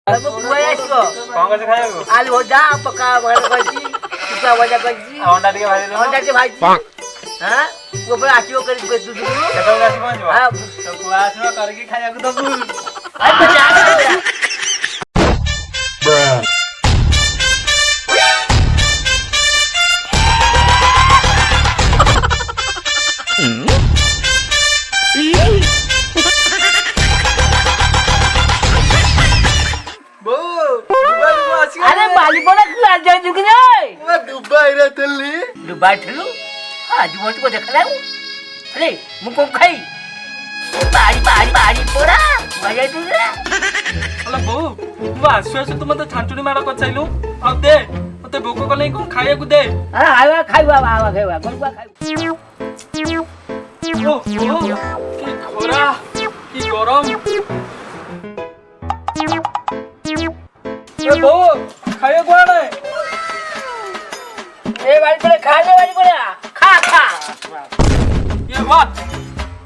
Kamu buaya sih kok. Kau nggak kaya aku? Alu hoda apakah bahan kaji? Kita wajah kaji. Honda dia balik dulu. Honda dia haji. Hah? Gua pernah asyik kali begitu dulu. Kita nggak sih mau Ah, तो कुआस में करके खाया को तो भूल apa jangan. बो Dubai में आसी अरे बाली बोला क्यों आ जाए चुकी नहीं? मैं दुबई रहते ली दुबई ठेलू? हाँ जी बोल तो देखा ना वो. अरे मुझको खाई. बारी बारी बारी पोड़ा. मजा तू रे. अला बो तू आसु तू मते छांचुनी मारा कर चाइलु आ दे मते भोको कले कोन खाया को दे अरे आवा खाइबा खाइबा कोन को खाइ. ओ की खोरा की गरम ए बो खाया को आने ए बारी पड़े खा ले बारी पड़े. खा खा. ये बात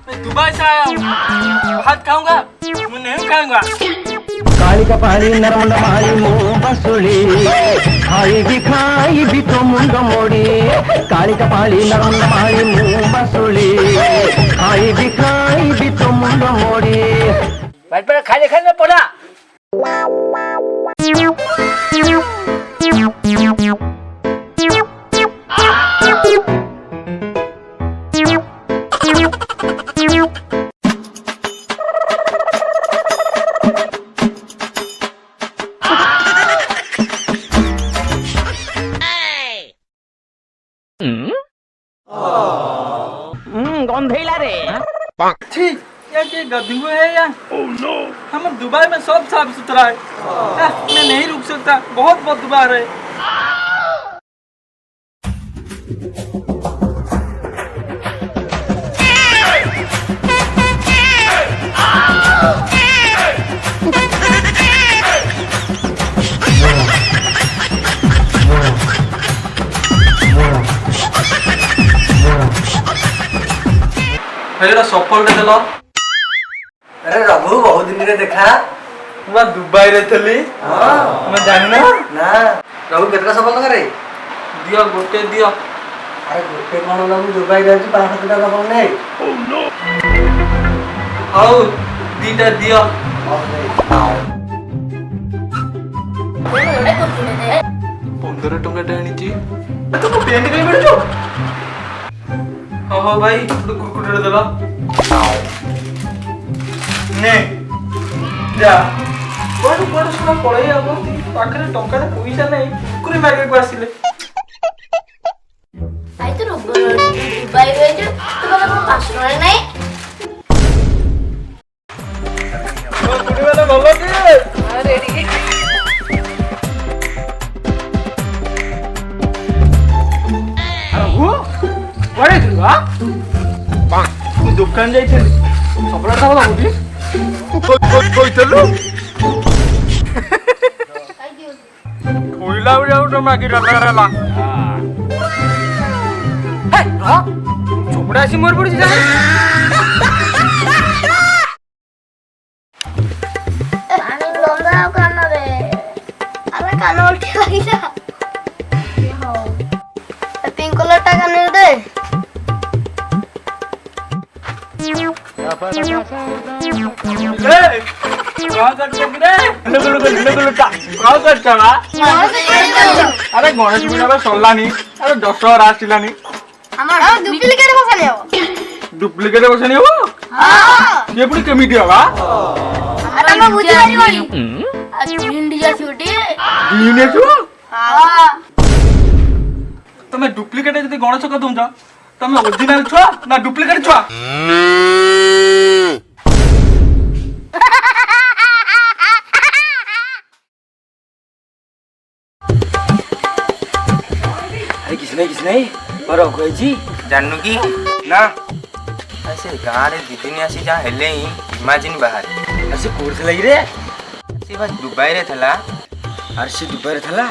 मैं दुबई से आया हूं भात खाऊंगा मैं नहीं खाऊंगा काली कपाली नरमुंड मारी मुंह बसुली खाई भी तो मुंड मोड़ी काली कपाली नरमुंड मारी मुंह बसुली खाई भी तो मुंड मोड़ी बारी पड़े खा ले पोड़ा. गंधेला रे छी ये के गधू है यार ओह नो हम दुबई में सब साफ सुथरा है मैं नहीं रुक सकता बहुत बदबूदार है हेलो सफल दे देलो अरे रघु बहुत दिन रे देखा मैं दुबई रे थली हां मैं जानि ना ना रघु केतरा सफल करे दियो गोटे दियो अरे गोटे कोन रघु दुबई रे 500 टका सफल नै ओह नो आओ दीटा दियो 15 टका टाणी तो को पेंट कई बेचो हो भाई तो कुरकुरे देला ने जा कोन सुना पड़े आबो पाखरे टंका पैसा नै कुकुरी मार्केट को आसिले आई तो दुबई रे जो तो बाबा 500 रे नै ओ कुड़ी वाला भलो के रेडी. हो बड़े दुआ तू दुकान जाई थे सबला साला होती कोई चलो कोइला उड़ा उड़ा मागी रला हे रो चोपड़ा सी मोर पड़ी जा पानी गंगा कान रे अरे कान उल्टी लागिला हो पिंक कलर टा कान दे ए कहां कर रे लगलुटा कहां कर चला अरे गणेश पूजा सरलानी अरे दशहरा आसिलानी हमर डुप्लीकेट बसानी हो डुप्लीकेट बसनी हो हां ये पुणी केमिटी हवा अरे हम बुझी पारिबनी आ इंडिया छुटी दिने छु हां तमे डुप्लीकेट जदी गणेश को दूंजा तमे ओरिजिनल छुआ ना डुप्लीकेट छुआ अरे किस नहीं पर कोई जी जानू की ना ऐसे गाँव रे दीदी आसी जहाँ हेले ही इमाजिन बाहर ऐसे कोर्स लगी रे से बस दुबई रे थला अरे से दुबई रे थला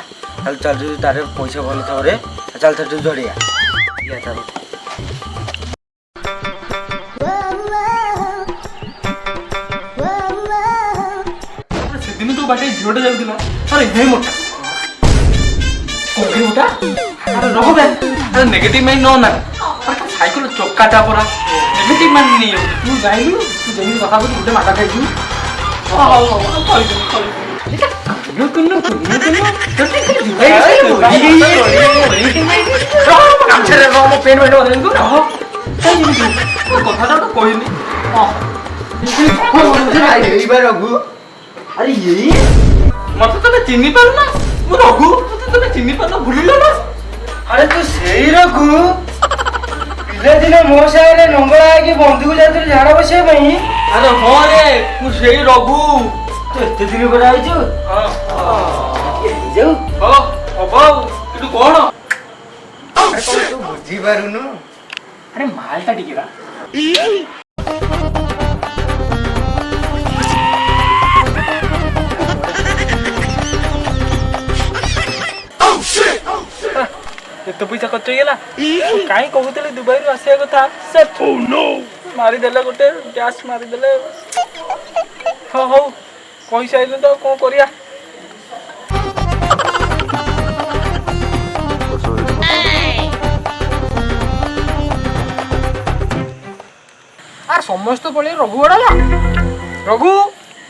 चल जो तारे पैसा भल था रे चल चल जोड़िया या चल दिन तो बाटे झोटे जाउदिला अरे हे मोटा कोके मोटा अरे रहो बे अरे नेगेटिव माइंड नो ना अरे साइकिल चक्काटा परा नेगेटिव माइंड नहीं तू जाइलु तू जेमी कथा बोल गुटे माटा खाइजु रघु अरे यही मत तमे चिन्नी पारु ना मु रघु मत तमे चिन्नी पारु भूलिलो ना अरे तू सही रघु पिले दिन मो सारे नंगला आके बंधु जाते झाड़ा बसे भाई अरे हो रे मु सही रघु तो एते दिन पर आइछु जाऊ हो अबाउ तू कोन अरे कौन तू बुझी पारुनु अरे मालटा टिकेरा तो पैसा खर्च होगा कहीं कहते दुबई रु आसा कथा मारी देले गोटे गैस मारी देले हाँ हौ कही सारे तो कौन करिया समस्त पड़े रघु गड़ा रघु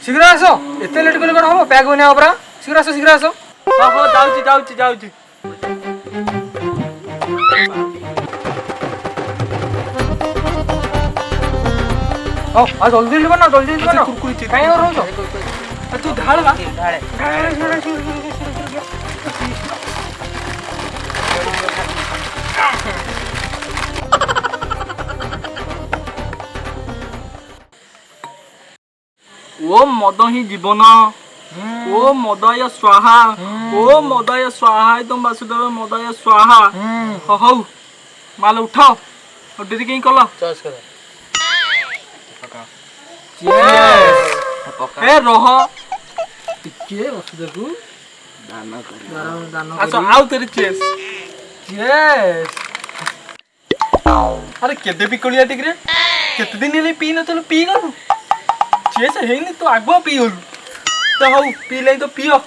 शीघ्र आस एत लेट कले हम पैक बना परा शीघ्र आस हाँ हाँ जाऊँ हाँ जल्दी बना कहीं और तू ढाल बा ओ मद ही जीवन ओ मदय स्वाहा ओ मदय स्वाहा तुम वासुदेव मदय स्वाहा हौ माल उठाओ और डेरी कहीं कल ए रह टिके वसुदेव दान अच्छा आउ तेरी चेस अरे केदे पिकलिया टिकरे केते दिन ले पी न तो पी गलु चेस हेनी तो आगो पी गलु तो हौ पी ले तो पियो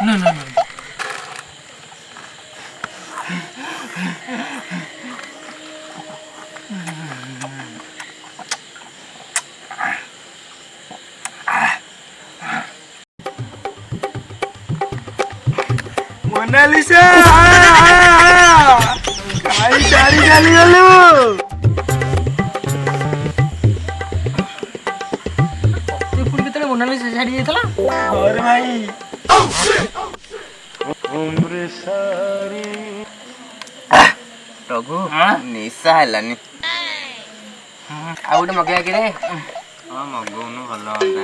No. मोनालिसा काई सारी चली गलु पुणी केतले मोनालिसा छाड़ी जाइतला और भाई रघु निशा हेलानी आ गोटे मगेया कि रे हाँ मगौनु भल हंता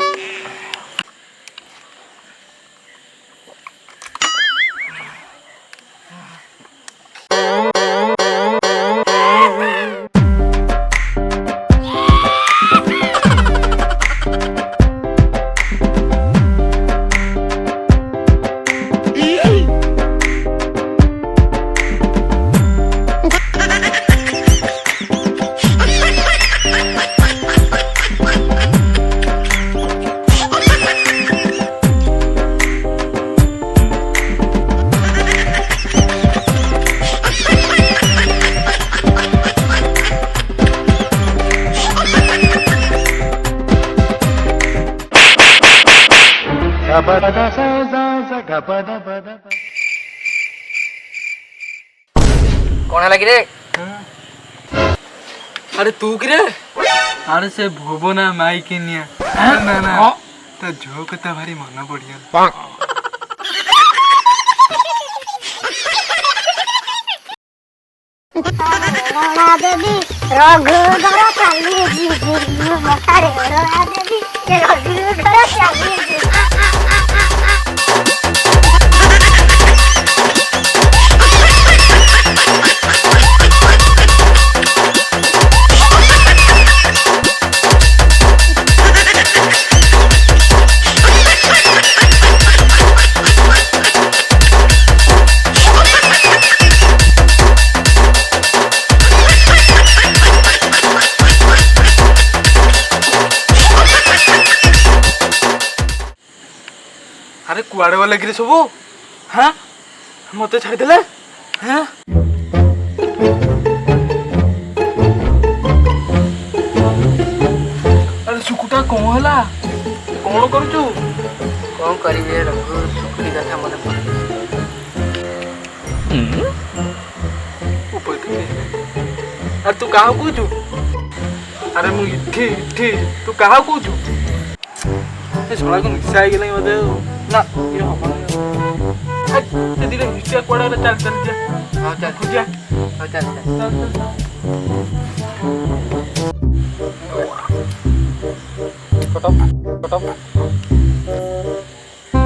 कौन लगी रे अरे तू कि रे अरे से भुवना माई के निया ना तो झोक तो भारी मन पड़िया देवी रघुधर चाली जी मतारे देवी रघुधर चाली जी ଆରେ କୁଆଡ଼େ ଗଲେ କିରେ ସବୁ ହଁ ମତେ ଛାଡ଼ିଦେଲେ ହଁ ଆରେ ସୁକୁଟା କ'ଣ ହେଲା କ'ଣ କରୁଛୁ କ'ଣ କରିବି ରଘୁ ଶୁକୁଟି କଥା ମନେ ପଡ଼ୁଛି ଆରେ ତୁ କାହାକୁ କହୁଛୁ ଆରେ ମୁଁ ଇଠି ତୁ କାହାକୁ କହୁଛୁ ଏ ଶଳାକୁ ନିଶା ହେଇଗଲାଣି ବୋଧେ ନା ଇଏ ହବନି ଦିଟା ନିଶା କୁଆଡ଼େ ଗଲେ ଚାଲ ଯା ହଉ ଚାଲ ଖୋଜିଆ ହଉ ଚାଲ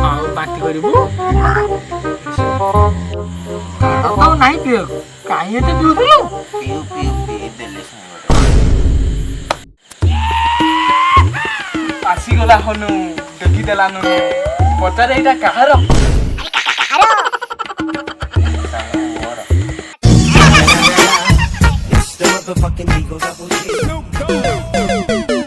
ଆଉ ପାର୍ଟି କରିବୁ ଆଉ ନାହିଁ ପିଇବାକୁ କାହିଁ ଏତେ ପିଉଥିଲୁ ପିଉ ଦେଲେ ଆସିଗଲା ହନୁ ଦେଖିଦେଲାନୁ ପଚାରେ ଏଇଟା କାହାର It's the motherfucking Eagle Double G.